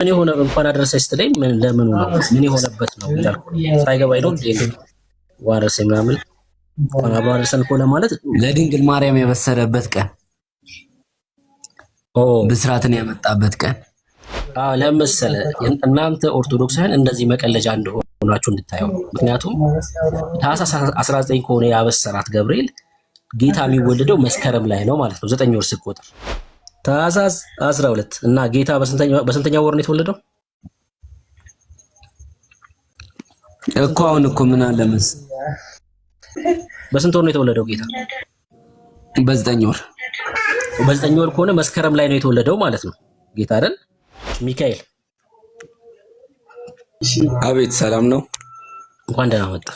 ምን የሆነ እንኳን አደረሰች ስትለኝ ምን ለምኑ ነው ምን የሆነበት ነው እያልኩ ሳይገባኝ ነው እንዴ ዋረሰ ምናምን እንኳን አብሮ አደረሰን እኮ ለማለት ለድንግል ማርያም የበሰረበት ቀን ብስራትን ያመጣበት ቀን። ለምሳሌ እናንተ ኦርቶዶክሳውያን እንደዚህ መቀለጃ እንደሆናችሁ እንድታዩ። ምክንያቱም ታኅሳስ 19 ከሆነ ያበሰራት ገብርኤል ጌታ የሚወለደው መስከረም ላይ ነው ማለት ነው። 9 ወር ሲቆጥር ታኅሳስ 12 እና ጌታ በስንተኛው ወር ነው የተወለደው? እኮ አሁን እኮ ምን አለ መሰለህ በስንት ወር ነው የተወለደው ጌታ? በ9 ወር። በ9 ወር ከሆነ መስከረም ላይ ነው የተወለደው ማለት ነው ጌታ አይደል? ሚካኤል አቤት፣ ሰላም ነው። እንኳን ደህና መጣ።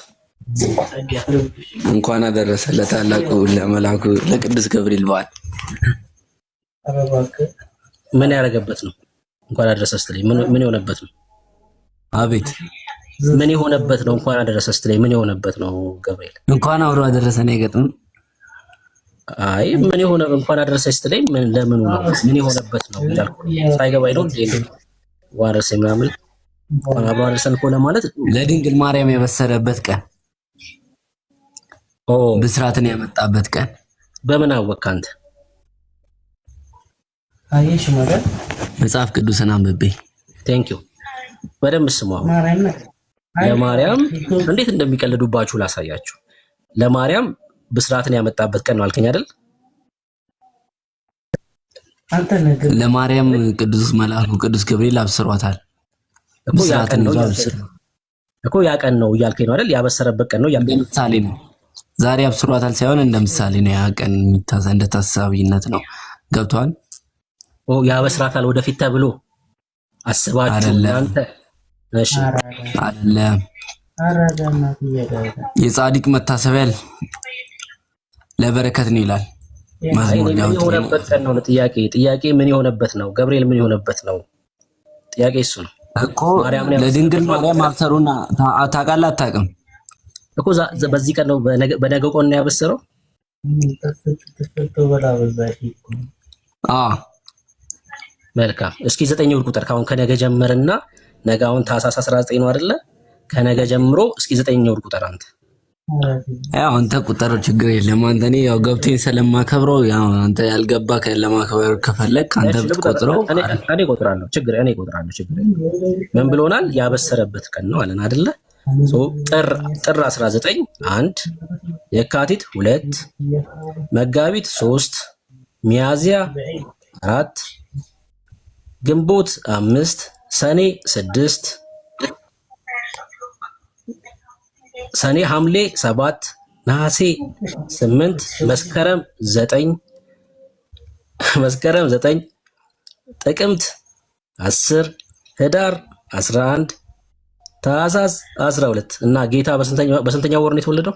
እንኳን አደረሰ ለታላቁ ለመልአኩ ለቅዱስ ገብርኤል በዓል። ምን ያደረገበት ነው? እንኳን አደረሰ ስትለኝ ምን የሆነበት ነው? አቤት፣ ምን የሆነበት ነው? እንኳን አደረሰ ስትለኝ ምን የሆነበት ነው? ገብርኤል እንኳን አብሮ አደረሰ ነው የገጠመው። አይ ምን የሆነ እንኳን አደረሰ ስትለኝ ምን ለምኑ ነው ምን የሆነበት ነው እያልኩ ሳይገባኝ ነው እንዴ ዋረሰ ምናምን እንኳን አብሮ አደረሰን እኮ ለማለት ለድንግል ማርያም የበሰረበት ቀን ብስራትን ያመጣበት ቀን። በምን አወቅህ አንተ? አየሽ ማለት መጽሐፍ ቅዱስን አንብቤ። ቴንክ ዩ በደንብ ስማው። ለማርያም እንዴት እንደሚቀልዱባችሁ ላሳያችሁ። ለማርያም ብስራትን ያመጣበት ቀን ነው አልከኝ አይደል? ለማርያም ቅዱስ መልአኩ ቅዱስ ገብርኤል አብስሯታል እኮ ያ ቀን ነው እያልከኝ ነው አይደል? ያበሰረበት ቀን ነው እያልከኝ ነው። ምሳሌ ነው። ዛሬ አብስሯታል ሳይሆን እንደ ምሳሌ ነው። ያ ቀን የሚታዛ እንደ ታሳቢነት ነው። ገብቷል? ያበስራታል ወደፊት ተብሎ አስባችሁ እናንተ። እሺ አይደለም። የጻድቅ መታሰቢያ ለበረከት ነው ይላል መዝሙር ዳዊት። ምን የሆነበት ቀን ነው? ጥያቄ ምን የሆነበት ነው? ገብርኤል ምን የሆነበት ነው? ጥያቄ እሱ ነው እኮ። ለድንግል ማርያም አብሰሩና ታውቃለህ አታውቅም እኮ። በዚህ ቀን ነው በነገው ቀን ነው ያበሰረው። መልካም። እስኪ 9 ወር ቁጥር ካሁን ከነገ ጀምርና ነገ አሁን ታኅሳስ 19 ነው አይደለ? ከነገ ጀምሮ እስኪ 9 ወር ቁጥር አንተ። ያው አንተ ቁጥሩ ችግር የለም። አንተ እኔ ያው ገብቶኝ ስለማከብረው ያው አንተ ያልገባ ለማክበር ከፈለክ አንተ ብትቆጥረው እኔ እቆጥራለሁ። ችግር ምን ብሎናል? ያበሰረበት ቀን ነው አለን አይደለ? ጥር 19 1 የካቲት 2 መጋቢት 3 ሚያዝያ 4 ግንቦት 5 ሰኔ 6 ሰኔ ሐምሌ 7 ነሐሴ 8 መስከረም 9 ጥቅምት 10 ህዳር 11 ታኅሳስ 12 እና ጌታ በስንተኛው ወር ነው የተወለደው?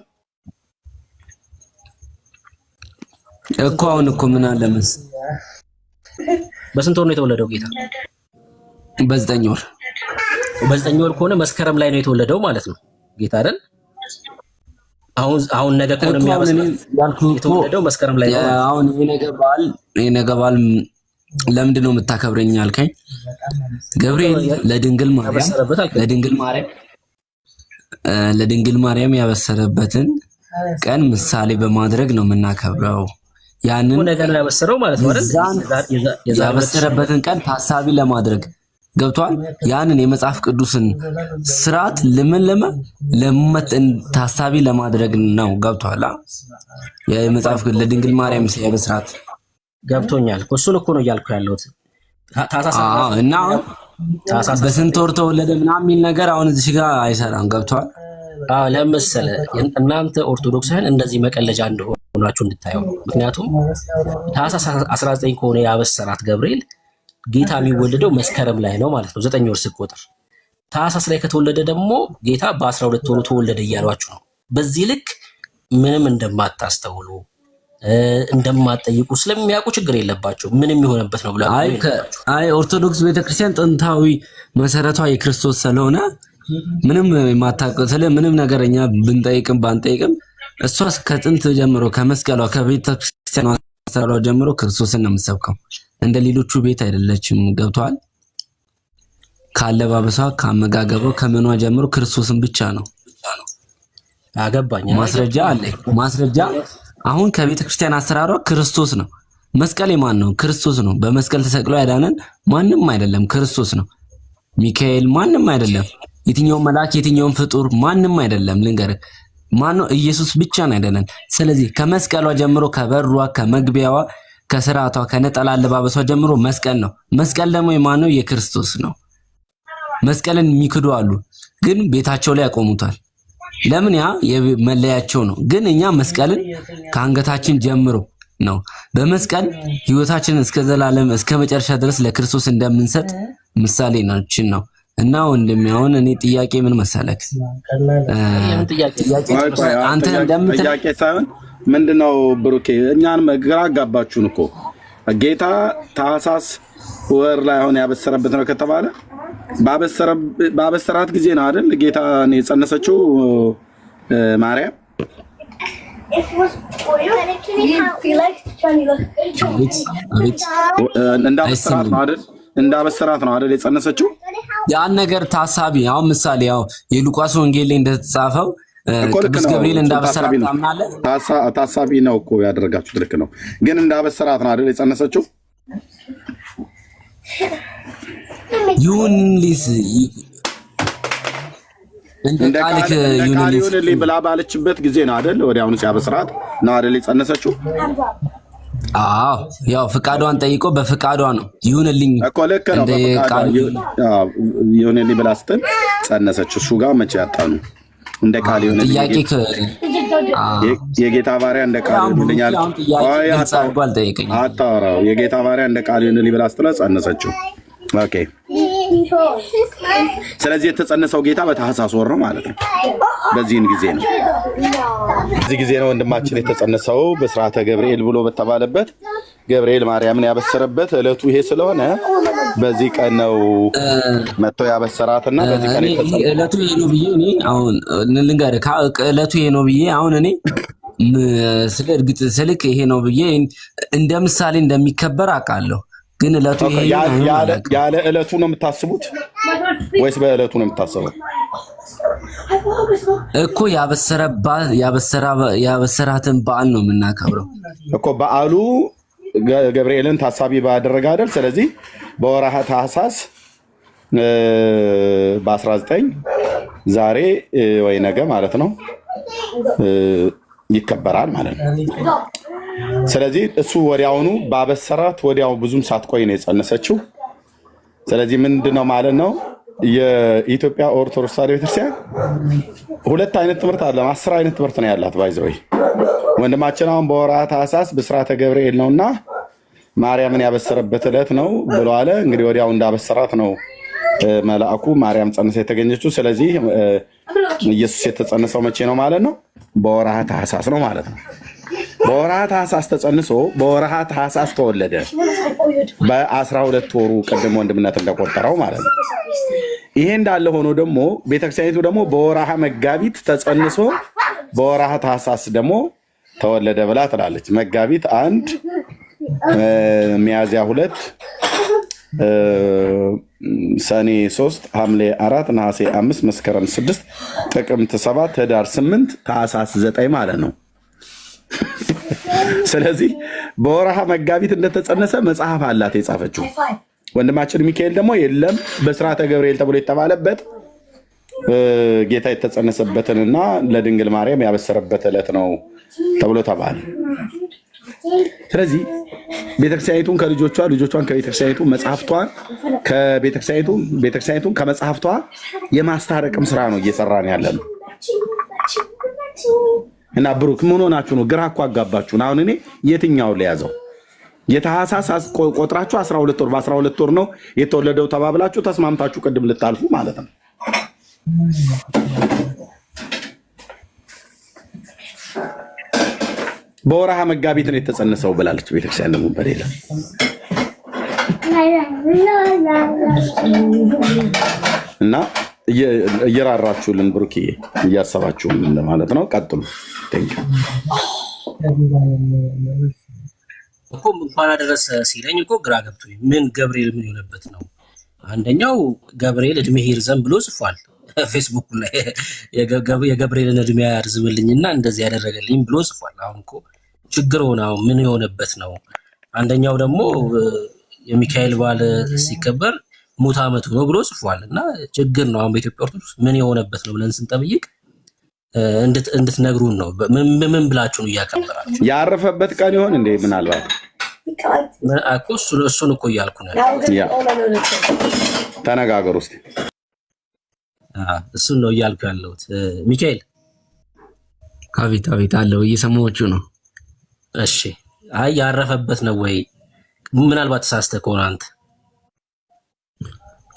እኮ አሁን እኮ ምን አለ መሰለህ በስንት ወር ነው የተወለደው ጌታ? በ9 ወር። በ9 ወር ከሆነ መስከረም ላይ ነው የተወለደው ማለት ነው ጌታ አይደል? አሁን ነገ ከሆነ የተወለደው መስከረም ላይ ነው። አሁን የነገ በዓል ለምንድን ነው የምታከብረኝ አልከኝ? ገብርኤል ለድንግል ማርያም ያበሰረበትን ቀን ምሳሌ በማድረግ ነው የምናከብረው። ያንን ነገር ያበሰረው ማለት ነው አይደል? ያበሰረበትን ቀን ታሳቢ ለማድረግ ገብቷል። ያንን የመጽሐፍ ቅዱስን ስርዓት ለመመት ታሳቢ ለማድረግ ነው። ገብቷል? የመጽሐፍ ለድንግል ማርያም ያበስራት ገብቶኛል። እሱን እኮ ነው እያልኩ ያለሁት። እና በስንት ወር ተወለደ ምናምን የሚል ነገር አሁን እዚህ ጋር አይሰራም። ገብቷል? ለምሳሌ እናንተ ኦርቶዶክሳውያን እንደዚህ መቀለጃ እንደሆናችሁ እንድታዩ። ምክንያቱም ታኅሳስ 19 ከሆነ ያበሰራት ገብርኤል ጌታ የሚወለደው መስከረም ላይ ነው ማለት ነው። 9 ወር ሲቆጥር ታኅሳስ ላይ ከተወለደ ደግሞ ጌታ በ12 ወሩ ተወለደ እያሏችሁ ነው። በዚህ ልክ ምንም እንደማታስተውሉ እንደማትጠይቁ ስለሚያውቁ ችግር የለባቸው። ምንም የሆነበት ነው ብለው አይ ኦርቶዶክስ ቤተክርስቲያን ጥንታዊ መሰረቷ የክርስቶስ ስለሆነ ምንም የማታውቀው ምንም ነገርኛ ብንጠይቅም ባንጠይቅም እሷስ ከጥንት ጀምሮ ከመስቀሏ ከቤተክርስቲያን አሰራሯ ጀምሮ ክርስቶስን ነው የምትሰብከው። እንደ ሌሎቹ ቤት አይደለችም። ገብቷል? ካለባበሷ፣ ካመጋገቧ፣ ከምኗ ጀምሮ ክርስቶስን ብቻ ነው። አገባኝ። ማስረጃ አለ። ማስረጃ አሁን ከቤተ ክርስቲያን አሰራሯ ክርስቶስ ነው። መስቀል የማን ነው? ክርስቶስ ነው። በመስቀል ተሰቅሎ ያዳነን ማንም አይደለም፣ ክርስቶስ ነው። ሚካኤል ማንም አይደለም። የትኛው መልአክ፣ የትኛው ፍጡር ማንም አይደለም። ልንገርህ ማነው? ኢየሱስ ብቻ ነው ያዳነን። ስለዚህ ከመስቀሏ ጀምሮ ከበሯ፣ ከመግቢያዋ፣ ከስርዓቷ፣ ከነጠላ አለባበሷ ጀምሮ መስቀል ነው። መስቀል ደግሞ የማን ነው? የክርስቶስ ነው። መስቀልን የሚክዱ አሉ፣ ግን ቤታቸው ላይ ያቆሙታል። ለምን? ያ የመለያቸው ነው። ግን እኛ መስቀልን ከአንገታችን ጀምሮ ነው በመስቀል ህይወታችንን እስከ ዘላለም እስከ መጨረሻ ድረስ ለክርስቶስ እንደምንሰጥ ምሳሌ ናችን ነው። እና ወንድሜ አሁን እኔ ጥያቄ ምን መሰለክ? አንተ እንደምትል ጥያቄ ሳይሆን ምንድነው ብሩኬ፣ እኛን ግራ አጋባችሁን እኮ። ጌታ ታኅሳስ ወር ላይ አሁን ያበሰረበት ነው ከተባለ ባበሰራት ጊዜ ነው አይደል ጌታ የጸነሰችው ማርያም? እንዳበሰራት ነው አይደል የጸነሰችው? ያን ነገር ታሳቢ አሁን ምሳሌ ያው የሉቃስ ወንጌል ላይ እንደተጻፈው ቅዱስ ገብርኤል እንዳበሰራት ታምናለህ? ታሳቢ ነው እኮ ያደረጋችሁት። ልክ ነው፣ ግን እንዳበሰራት ነው አይደል የጸነሰችው? ይሁንልኝ እንደ ቃልህ ይሁንልኝ ብላ ባለችበት ጊዜ ነው አይደል? ወዲያውኑ ሲያበስራት ነው አይደል የጸነሰችው? አዎ ያው ፍቃዷን ጠይቆ በፍቃዷ ነው ይሁንልኝ እኮ። ልክ ነው፣ ይሁንልኝ ብላ ስትል ጸነሰችው። እሱ ጋር መቼ ያጣኑ? እንደ ቃል ይሁንልኝ የጌታ ባሪያ እንደ ቃል ይሁንልኝ አታወራው። የጌታ ባሪያ እንደ ቃል ይሁንልኝ ብላ ስትል ጸነሰችው። ኦኬ። ስለዚህ የተጸነሰው ጌታ በታኅሳስ ወር ነው ማለት ነው። በዚህን ጊዜ ነው በዚህ ጊዜ ነው ወንድማችን የተጸነሰው በስርዓተ ገብርኤል ብሎ በተባለበት ገብርኤል ማርያምን ያበሰረበት ዕለቱ ይሄ ስለሆነ በዚህ ቀን ነው መጥቶ ያበሰራትና በዚህ ቀን ዕለቱ ይሄ ነው ብዬ እኔ አሁን ልንገርህ፣ ዕለቱ ይሄ ነው ብዬ አሁን እኔ ስለ እርግጥ ስልክ ይሄ ነው ብዬ እንደ ምሳሌ እንደሚከበር አውቃለሁ። ግን ዕለቱ ይሄ ያለ ዕለቱ ነው የምታስቡት ወይስ በዕለቱ ነው የምታስበው? እኮ ያበሰራትን በዓል ነው የምናከብረው እኮ። በዓሉ ገብርኤልን ታሳቢ ባደረገ አይደል? ስለዚህ በወርሃ ታኅሳስ በ19 ዛሬ ወይ ነገ ማለት ነው ይከበራል ማለት ነው። ስለዚህ እሱ ወዲያውኑ ባበሰራት ወዲያው ብዙም ሳትቆይ ነው የጸነሰችው። ስለዚህ ምንድነው ማለት ነው የኢትዮጵያ ኦርቶዶክስ ተዋሕዶ ቤተክርስቲያን ሁለት አይነት ትምህርት አለ። 10 አይነት ትምህርት ነው ያላት። ባይዘው ወንድማችን አሁን በወርሃ ታኅሳስ በስርዓተ ገብርኤል ነውና ማርያምን ያበሰረበት ዕለት ነው ብሎ አለ። እንግዲህ ወዲያው እንዳበሰራት ነው መልአኩ ማርያም ጸንሳ የተገኘችው። ስለዚህ ኢየሱስ የተጸነሰው መቼ ነው ማለት ነው? በወርሃ ታኅሳስ ነው ማለት ነው። በወርሃ ታኅሳስ ተጸንሶ በወርሃ ታኅሳስ ተወለደ። በ12 ወሩ ቅድም ወንድምነት እንደቆጠረው ማለት ነው። ይሄ እንዳለ ሆኖ ደግሞ ቤተክርስቲያኒቱ ደግሞ በወርሃ መጋቢት ተጸንሶ በወርሃ ታኅሳስ ደግሞ ተወለደ ብላ ትላለች። መጋቢት 1፣ ሚያዝያ 2፣ ሰኔ 3፣ ሐምሌ 4፣ ነሐሴ 5፣ መስከረም 6፣ ጥቅምት 7፣ ህዳር 8፣ ታኅሳስ 9 ማለት ነው። ስለዚህ በወርሃ መጋቢት እንደተጸነሰ መጽሐፍ አላት የጻፈችው። ወንድማችን ሚካኤል ደግሞ የለም በስርዓተ ገብርኤል ተብሎ የተባለበት ጌታ የተጸነሰበትንና ለድንግል ማርያም ያበሰረበት ዕለት ነው ተብሎ ተባለ። ስለዚህ ቤተክርስቲያኒቱን ከልጆቿ፣ ልጆቿን ከቤተክርስቲያኒቱ፣ መጽሐፍቷን ቤተክርስቲያኒቱን ከመጽሐፍቷ የማስታረቅም ስራ ነው እየሰራን ያለ ነው። እና ብሩክ ምን ሆናችሁ ነው? ግራ እኮ አጋባችሁን። አሁን እኔ የትኛውን ለያዘው? የታኅሳስ ቆጥራችሁ 12 ወር በ12 ወር ነው የተወለደው ተባብላችሁ ተስማምታችሁ ቅድም ልታልፉ ማለት ነው። በወርሃ መጋቢት ነው የተጸነሰው ብላለች ቤተክርስቲያን። ደግሞ በሌላ እና እየራራችሁልን ብሩክዬ እያሰባችሁልን ማለት ነው። ቀጥሉ እኮ እንኳን አደረሰ ሲለኝ እኮ ግራ ገብቶኝ ምን ገብርኤል ምን የሆነበት ነው አንደኛው ገብርኤል እድሜ ይርዘም ብሎ ጽፏል ፌስቡክ ላይ የገብርኤልን እድሜ ያርዝምልኝና እንደዚህ ያደረገልኝ ብሎ ጽፏል። አሁን እኮ ችግር ሆነ። አሁን ምን የሆነበት ነው? አንደኛው ደግሞ የሚካኤል በዓል ሲከበር ሙት ዓመቱ ነው ብሎ ጽፏል። እና ችግር ነው። አሁን በኢትዮጵያ ኦርቶዶክስ ምን የሆነበት ነው ብለን ስንጠይቅ እንድትነግሩን ነው። ምን ብላችሁ ነው እያከበራችሁ? ያረፈበት ቀን ይሆን እንዴ? ምናልባት እኮ እሱን እኮ እያልኩ ነው። ተነጋገሩ እስኪ። እሱን ነው እያልኩ ያለሁት። ሚካኤል አቤት አለው፣ እየሰማችሁ ነው። እሺ፣ አይ ያረፈበት ነው ወይ? ምናልባት ተሳስተህ ከሆነ አንተ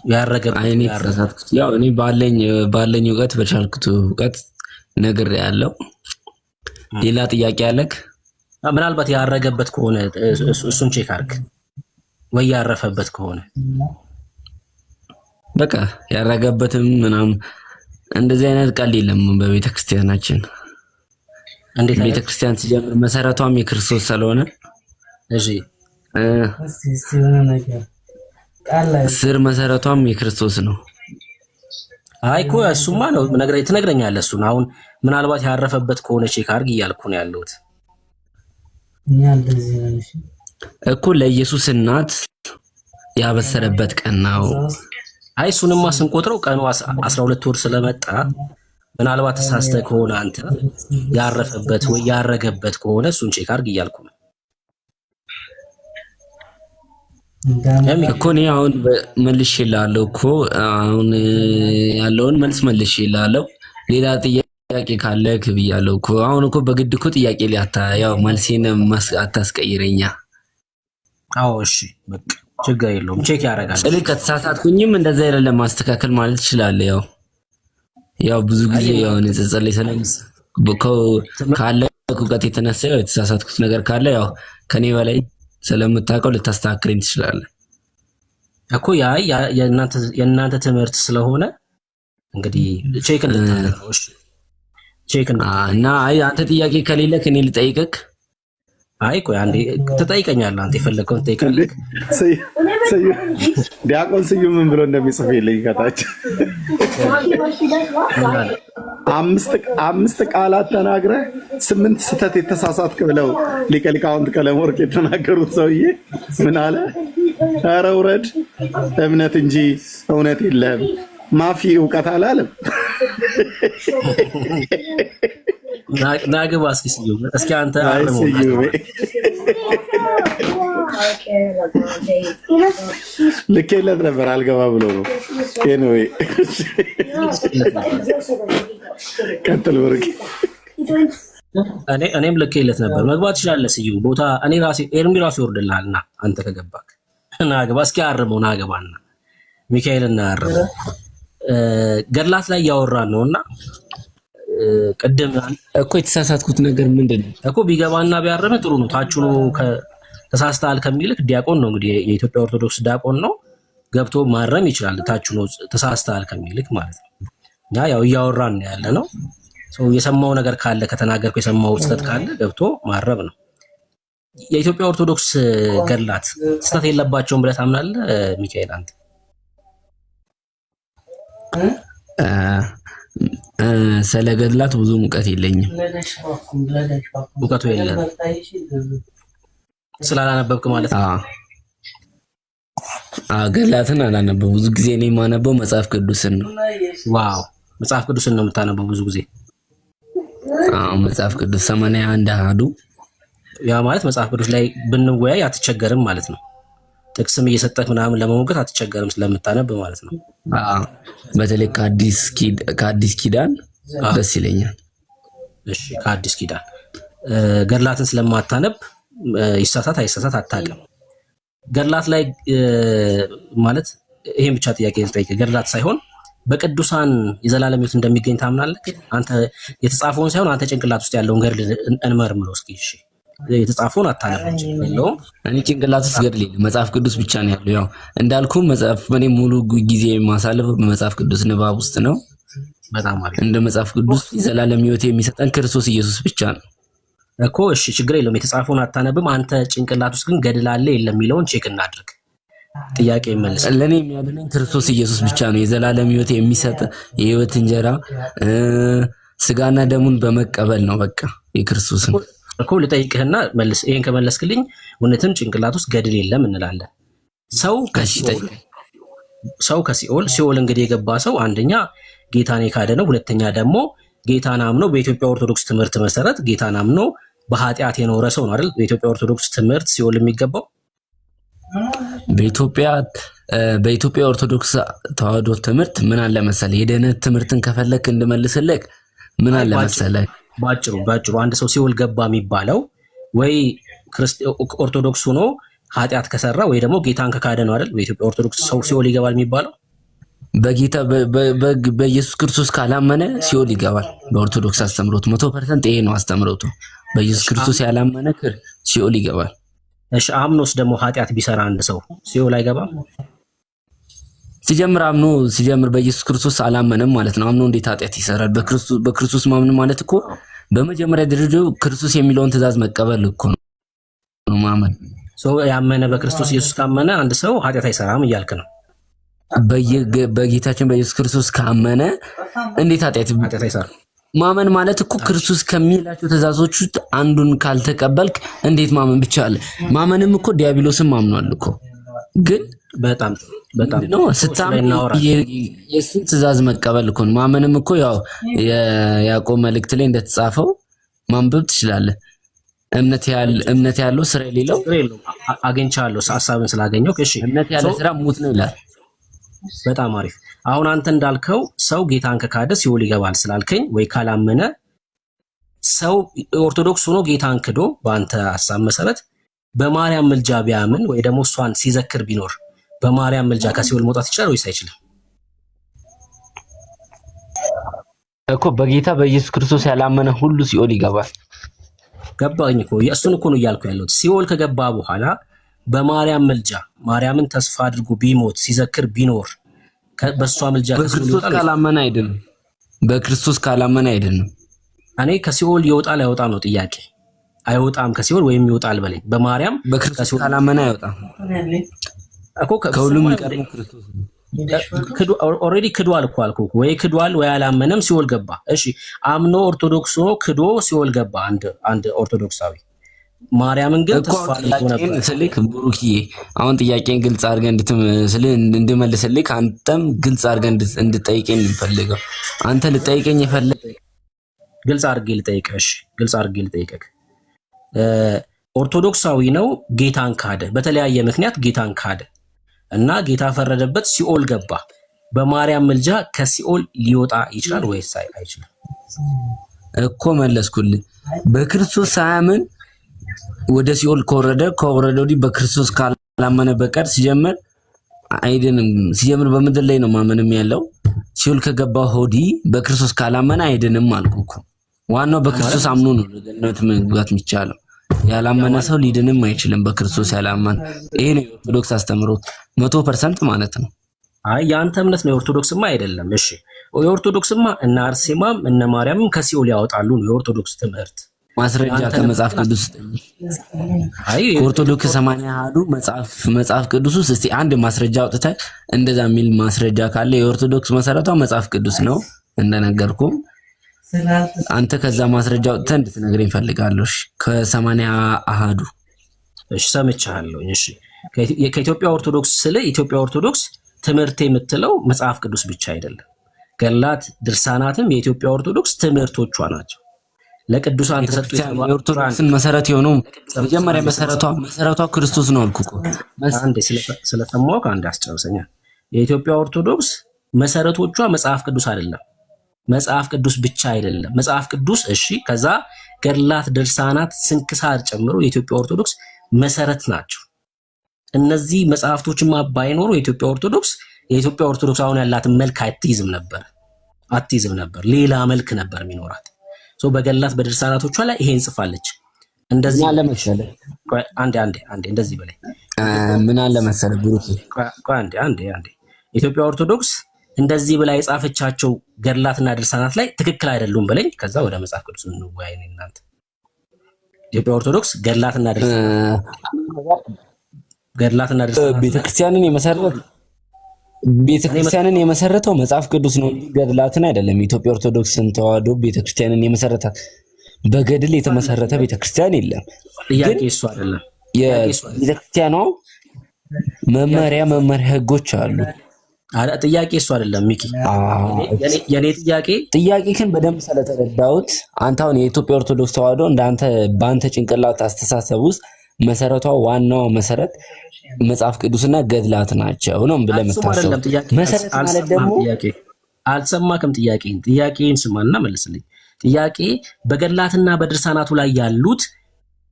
ያረገበት አይኔ ተሳሳትኩት። ያው እኔ ባለኝ እውቀት በቻልኩት እውቀት ነገር ያለው ሌላ ጥያቄ አለክ? ምናልባት ያረገበት ከሆነ እሱን ቼክ አድርግ፣ ወይ ያረፈበት ከሆነ በቃ ያረገበትም ምናምን እንደዚህ አይነት ቃል የለም በቤተክርስቲያናችን። እንዴት ቤተክርስቲያን ሲጀምር መሰረቷም የክርስቶስ ስለሆነ እሺ ስር መሰረቷም የክርስቶስ ነው። አይ እኮ እሱማ ነው ትነግረኛለህ። እሱን አሁን ምናልባት ያረፈበት ከሆነ ቼክ አድርግ እያልኩ ነው ያለሁት እኮ። ለኢየሱስ እናት ያበሰረበት ቀን ነው። አይ እሱንማ ስንቆጥረው ቀኑ 12 ወር ስለመጣ ምናልባት ተሳስተህ ከሆነ አንተ ያረፈበት ወይ ያረገበት ከሆነ እሱን ቼክ አድርግ እያልኩ ነው እኮ። እኔ አሁን መልሼልሃለሁ እኮ፣ አሁን ያለውን መልስ መልሼልሃለሁ። ሌላ ጥያቄ ካለክ ብያለሁ እኮ። አሁን እኮ በግድ እኮ ጥያቄ ያው መልሴን አታስቀይረኛ። አዎ እሺ በቃ ችግር የለውም፣ ቼክ ያደርጋል። ስለዚህ ከተሳሳትኩኝም እንደዛ አይደለም ማስተካከል ማለት ትችላለህ። ያው ብዙ ጊዜ ያው ንጽጽር ላይ ካለ እውቀት የተነሳ ያው የተሳሳትኩት ነገር ካለ ያው ከኔ በላይ ስለምታውቀው ልታስተካክለኝ ትችላለህ እኮ። የእናንተ ትምህርት ስለሆነ እንግዲህ ቼክ እንድታደርገው። እሺ ቼክ እና አይ አንተ ጥያቄ ከሌለ ከኔ ልጠይቅክ። አይ ቆይ አንዴ ትጠይቀኛለህ። አንተ የፈለከውን ትጠይቃለህ። ዲያቆን ስዩም ምን ብሎ እንደሚጽፍ የለኝ ከታች አምስት ቃላት ተናግረህ 8 ስህተት የተሳሳትክ ብለው ሊቀ ሊቃውንት ቀለመወርቅ የተናገሩት ሰውዬ ምን አለ? ኧረ ውረድ፣ እምነት እንጂ እውነት የለህም። ማፊ እውቀት አላለም። ናግባ እስኪ ስዩም፣ እስኪ አንተ አርመው ልኬለት ነበር አልገባ ብሎ ነው። ኤኒዌይ ቀጥል ብርቅ። እኔም ልኬለት ነበር። መግባት ትችላለህ ስዩም። ቦታ እኔ ራሴ ኤርሚ ራሱ ይወርድልሃልና አንተ ከገባክ ናግባ። እስኪ አርመው ናግባና ሚካኤልና አርመው። ገድላት ላይ ያወራን ነውና ቅድም እኮ የተሳሳትኩት ነገር ምንድን ነው እኮ ቢገባና ቢያረመ ጥሩ ነው። ታች ነው ተሳስተሃል ከሚልክ ዲያቆን ነው እንግዲህ የኢትዮጵያ ኦርቶዶክስ ዲያቆን ነው፣ ገብቶ ማረም ይችላል። ታች ነው ተሳስተሃል ከሚልክ ማለት ነው። ያው እያወራን ያለ ነው። ሰው የሰማው ነገር ካለ ከተናገርኩ የሰማው ስህተት ካለ ገብቶ ማረም ነው። የኢትዮጵያ ኦርቶዶክስ ገድላት ስህተት የለባቸውም ብለህ ታምናለህ ሚካኤል አንተ? ስለ ገድላት ብዙ እውቀት የለኝም። እውቀቱ የለም ስላላነበብክ ማለት ነው? ገድላትን አላነበብ። ብዙ ጊዜ እኔ የማነበው መጽሐፍ ቅዱስን ነው። ዋው መጽሐፍ ቅዱስን ነው የምታነበው ብዙ ጊዜ? መጽሐፍ ቅዱስ 81 አሃዱ። ያ ማለት መጽሐፍ ቅዱስ ላይ ብንወያይ አትቸገርም ማለት ነው። ጥቅስም እየሰጠህ ምናምን ለመሞገት አትቸገርም ስለምታነብ ማለት ነው። በተለይ ከአዲስ ኪዳን ደስ ይለኛል። እሺ ከአዲስ ኪዳን ገድላትን ስለማታነብ ይሳሳት አይሳሳት አታውቅም። ገድላት ላይ ማለት ይሄን ብቻ ጥያቄ ልጠይቅ። ገድላት ሳይሆን በቅዱሳን የዘላለም ሕይወት እንደሚገኝ ታምናለህ? አንተ የተጻፈውን ሳይሆን አንተ ጭንቅላት ውስጥ ያለውን ገድል እንመርምረው እስኪ። እሺ የተጻፈውን አታነብም የለውም። እኔ ጭንቅላት ውስጥ ገድል የለም፣ መጽሐፍ ቅዱስ ብቻ ነው ያለው። ያው እንዳልኩ መጽሐፍ እኔ ሙሉ ጊዜ የማሳልፈው በመጽሐፍ ቅዱስ ንባብ ውስጥ ነው። በጣም አሪፍ። እንደ መጽሐፍ ቅዱስ የዘላለም ሕይወት የሚሰጠን ክርስቶስ ኢየሱስ ብቻ ነው እኮ። እሺ ችግር የለውም። የተጻፈውን አታነብም አንተ ጭንቅላት ውስጥ ግን ገድል አለ የለም የሚለውን ቼክ እናድርግ። ጥያቄ መልስ። ለኔ የሚያድነኝ ክርስቶስ ኢየሱስ ብቻ ነው። የዘላለም ሕይወት የሚሰጥ የሕይወት እንጀራ ስጋና ደሙን በመቀበል ነው። በቃ የክርስቶስን እኮ ልጠይቅህና መልስ። ይሄን ከመለስክልኝ እውነትም ጭንቅላት ውስጥ ገድል የለም እንላለን። ሰው ከሲኦል እንግዲህ የገባ ሰው አንደኛ ጌታን የካደ ነው። ሁለተኛ ደግሞ ጌታን አምኖ በኢትዮጵያ ኦርቶዶክስ ትምህርት መሰረት ጌታን አምኖ በኃጢአት የኖረ ሰው ነው አይደል? በኢትዮጵያ ኦርቶዶክስ ትምህርት ሲኦል የሚገባው በኢትዮጵያ ኦርቶዶክስ ተዋህዶ ትምህርት ምን አለ መሰለህ፣ የደህንነት ትምህርትን ከፈለክ እንድመልስልህ ምን አለ መሰለህ፣ ባጭሩ አንድ ሰው ሲኦል ገባ የሚባለው ወይ ኦርቶዶክስ ሆኖ ኃጢአት ከሰራ ወይ ደግሞ ጌታን ከካደ ነው አይደል? በኢትዮጵያ ኦርቶዶክስ ሰው ሲኦል ይገባል የሚባለው በጌታ በኢየሱስ ክርስቶስ ካላመነ ሲኦል ይገባል። በኦርቶዶክስ አስተምሮት 100% ይሄ ነው አስተምሮቱ። በኢየሱስ ክርስቶስ ያላመነ ሲኦል ይገባል። እሺ አምኖስ ደግሞ ኃጢአት ቢሰራ አንድ ሰው ሲኦል አይገባም? ሲጀምር በኢየሱስ ክርስቶስ አላመነም ማለት ነው። አምኖ እንዴት ኃጢአት ይሰራል? በክርስቶስ ማመን ማለት እኮ በመጀመሪያ ደረጃው ክርስቶስ የሚለውን ትእዛዝ መቀበል እኮ ነው ማመን። ያመነ በክርስቶስ ኢየሱስ ካመነ አንድ ሰው ኃጢአት አይሰራም እያልክ ነው? በጌታችን በኢየሱስ ክርስቶስ ካመነ እንዴት ኃጢአት አይሰራም? ማመን ማለት እኮ ክርስቶስ ከሚላቸው ትእዛዞች ውስጥ አንዱን ካልተቀበልክ እንዴት ማመን ብቻ አለ? ማመንም እኮ ዲያብሎስም ማምኗል እኮ። ግን በጣም ነው ስታምን የእሱን ትእዛዝ መቀበል እኮ ነው። ማመንም እኮ ያው የያዕቆብ መልእክት ላይ እንደተጻፈው ማንበብ ትችላለህ። እምነት ያለው ስራ የሌለው አግኝቻለሁ። ሐሳብን ስላገኘው እሺ፣ እምነት ያለ ስራ ሙት ነው ይላል። በጣም አሪፍ። አሁን አንተ እንዳልከው ሰው ጌታን ከካደ ሲኦል ይገባል ስላልከኝ ወይ ካላመነ ሰው ኦርቶዶክስ ሆኖ ጌታን ክዶ በአንተ ሐሳብ መሰረት በማርያም ምልጃ ቢያምን ወይ ደግሞ እሷን ሲዘክር ቢኖር በማርያም ምልጃ ከሲኦል መውጣት ይችላል ወይስ አይችልም? እኮ በጌታ በኢየሱስ ክርስቶስ ያላመነ ሁሉ ሲኦል ይገባል። ገባኝ እኮ እሱን እኮ ነው እያልኩ ያለሁት። ሲኦል ከገባ በኋላ በማርያም ምልጃ ማርያምን ተስፋ አድርጎ ቢሞት ሲዘክር ቢኖር በሷ ምልጃ በክርስቶስ ካላመነ አይደለም። በክርስቶስ ካላመነ አይደለም። እኔ ከሲኦል ይወጣል አይወጣም ነው ጥያቄ። አይወጣም ከሲኦል ወይም ይወጣል በለኝ። በማርያም በክርስቶስ ካላመነ አይወጣም እኮ። ከሁሉም የሚቀርበው ክርስቶስ ነው። ኦልሬዲ ክዷል እኮ አልኩህ። ወይ ክዷል ወይ አላመነም ሲኦል ገባ። እሺ አምኖ ኦርቶዶክስ ሆኖ ክዶ ሲኦል ገባ አንድ ኦርቶዶክሳዊ። ማርያምን ግን ተስፋ አድርጎ ነበር። ስለዚህ ብሩክዬ አሁን ጥያቄን ግልጽ አድርገህ እንድመልስልህ አንተም ግልጽ አድርገህ እንድጠይቀኝ እንፈልገው። አንተ ልጠይቀኝ የፈለግህ ግልጽ አድርጌ ልጠይቅህ። እሺ ግልጽ አድርጌ ልጠይቅህ። ኦርቶዶክሳዊ ነው፣ ጌታን ካደ፣ በተለያየ ምክንያት ጌታን ካደ እና ጌታ ፈረደበት፣ ሲኦል ገባ። በማርያም ምልጃ ከሲኦል ሊወጣ ይችላል ወይስ አይችልም? እኮ መለስኩልህ። በክርስቶስ ሳያምን ወደ ሲኦል ከወረደ ወዲህ በክርስቶስ ካላመነ በቀር ሲጀምር አይድንም። ሲጀምር በምድር ላይ ነው ማመንም ያለው። ሲኦል ከገባ ወዲህ በክርስቶስ ካላመነ አይድንም አልኩህ እኮ። ዋናው በክርስቶስ አምኖ ነው ለገነት መግባት የሚቻለው። ያላመነ ሰው ሊድንም አይችልም በክርስቶስ ያላመነ። ይሄ ነው የኦርቶዶክስ አስተምሮት 100% ማለት ነው። አይ ያንተ እምነት ነው፣ የኦርቶዶክስማ አይደለም። እሺ የኦርቶዶክስማ እነ አርሴማም እነ ማርያምም ከሲኦል ያወጣሉ ነው የኦርቶዶክስ ትምህርት። ማስረጃ ከመጽሐፍ ቅዱስ አይ ኦርቶዶክስ 80 አሐዱ መጽሐፍ ቅዱስ ውስጥ እስቲ አንድ ማስረጃ አውጥተህ እንደዛ የሚል ማስረጃ ካለ የኦርቶዶክስ መሰረቷ መጽሐፍ ቅዱስ ነው እንደነገርኩም። አንተ ከዛ ማስረጃ አውጥተህ እንድትነግረኝ እፈልጋለሁ። እሺ ከ80 አሐዱ እሺ ሰምቻለሁ። እሺ ከኢትዮጵያ ኦርቶዶክስ ስለ ኢትዮጵያ ኦርቶዶክስ ትምህርት የምትለው መጽሐፍ ቅዱስ ብቻ አይደለም፣ ገላት ድርሳናትም የኢትዮጵያ ኦርቶዶክስ ትምህርቶቿ ናቸው። ለቅዱሳን ተሰጥቶ የኦርቶዶክስን መሰረት የሆነው መጀመሪያ መሰረቷ ክርስቶስ ነው አልኩ እኮ። አንዴ ስለሰማሁ አንዴ አስጨርሰኛል። የኢትዮጵያ ኦርቶዶክስ መሰረቶቿ መጽሐፍ ቅዱስ አይደለም፣ መጽሐፍ ቅዱስ ብቻ አይደለም። መጽሐፍ ቅዱስ እሺ፣ ከዛ ገድላት፣ ድርሳናት፣ ስንክሳር ጨምሮ የኢትዮጵያ ኦርቶዶክስ መሰረት ናቸው። እነዚህ መጽሐፍቶችማ ባይኖሩ የኢትዮጵያ ኦርቶዶክስ አሁን ያላትን መልክ አትይዝም ነበር። ሌላ መልክ ነበር የሚኖራት። በገላት በድርሳናቶቿ ላይ ይሄን ጽፋለች። እንደዚህ አለ መሰለህ። አንዴ እንደዚህ በላይ ምን አለ መሰለህ ብሩክ፣ አንዴ ኢትዮጵያ ኦርቶዶክስ እንደዚህ ብላ የጻፈቻቸው ገድላትና ድርሳናት ላይ ትክክል አይደሉም በለኝ። ከዛ ወደ መጽሐፍ ቅዱስ እንወያይ። እናንተ ኢትዮጵያ ኦርቶዶክስ ገድላትና ገድላትና ድርሳናት ቤተክርስቲያንን የመሰረተው መጽሐፍ ቅዱስ ነው፣ ገድላትን አይደለም። የኢትዮጵያ ኦርቶዶክስ ተዋሕዶ ቤተክርስቲያንን የመሰረታት በገድል የተመሰረተ ቤተክርስቲያን የለም። ጥያቄ እሱ አይደለም። የቤተክርስቲያኗ መመሪያ ህጎች አሉ። ጥያቄ እሱ አይደለም ሚኪ። የኔ ጥያቄ በደንብ ስለተረዳሁት አንተ አሁን የኢትዮጵያ ኦርቶዶክስ ተዋሕዶ እንዳንተ በአንተ ጭንቅላት አስተሳሰብ ውስጥ መሰረቷ ዋናው መሰረት መጽሐፍ ቅዱስና ገድላት ናቸው ነው ብለህ የምታስበው። መሰረት ማለት ደግሞ አልሰማክም። ጥያቄን ስማና መልስልኝ። ጥያቄ በገድላትና በድርሳናቱ ላይ ያሉት